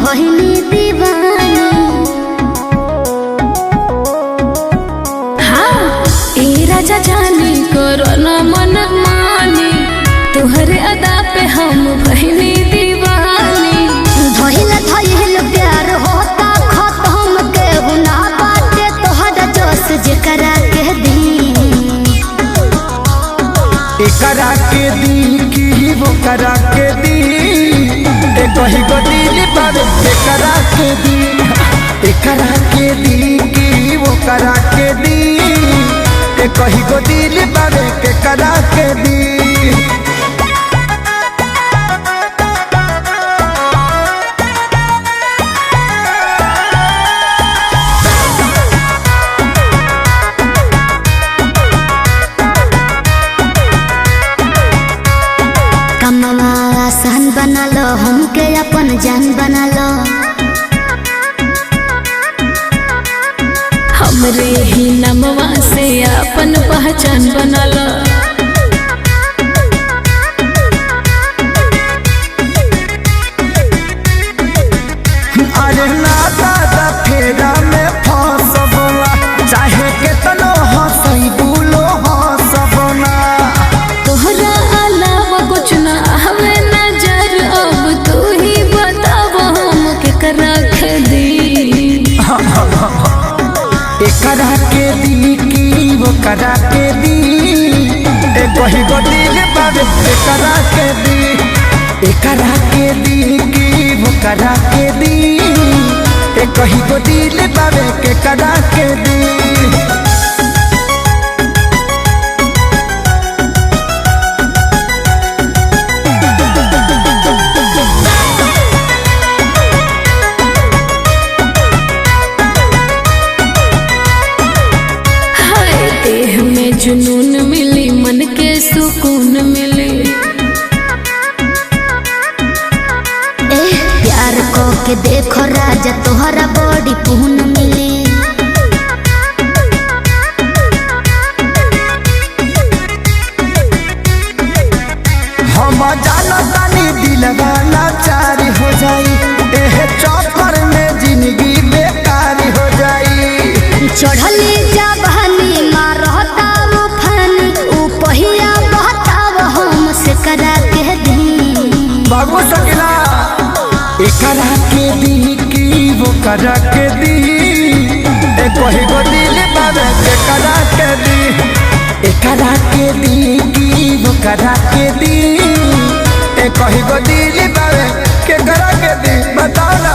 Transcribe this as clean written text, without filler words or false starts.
भइनी दीवानी। हाँ ए राजा जानी करो न मन मानी, तुहरे अदा पे हम भइनी दीवानी। धइल धइल प्यार होता खत्म केहू ना बाटे तोहरा जोश जेकरा के दी। एकरा के दी की वो करा के दी, एक ही गो दिल बाबे एकरा के दी। एकरा के दी की वो करा के दी, एक ही गो दिल बाबे के करा के दी। आसान बना लो हमके अपन जान बना लो, हमरे ही नमवा से अपन पहचान बना लो। अरे ना दादा फेरा में फंसबला, चाहे केतनो हंसई बुलो हंसबना। तोहरा अलावा कुछ ना हमें नजर, अब तू ही बताव हम केकरा के दी। एकरा के दी की वो करा के दी, एक ही गो दिल बाबे एकरा के दी। एकरा के दी की वो करा के दी, एक ही गो दिल बाबे के करा के दी। जुनून मिली मन के सुकून मिली, प्यार को के देखो राजा तोहरा बड़ी पून मिली। हम जानतानी दिलवा लाचारी हो जाई, एह चक्कर में जिंदगी बेकार हो जाई। चढ़ली जवानी मारता उफानी, ऊ पहिया बहताव हम से करा के दी। बाबू सकिना एकरा के दी की वो करा के दी, एक ही गो दिल बाबे के करा के दी। एकरा के दी की वो करा के दी, एक ही गो दिल बाबे के करा के दी। बताओ ना।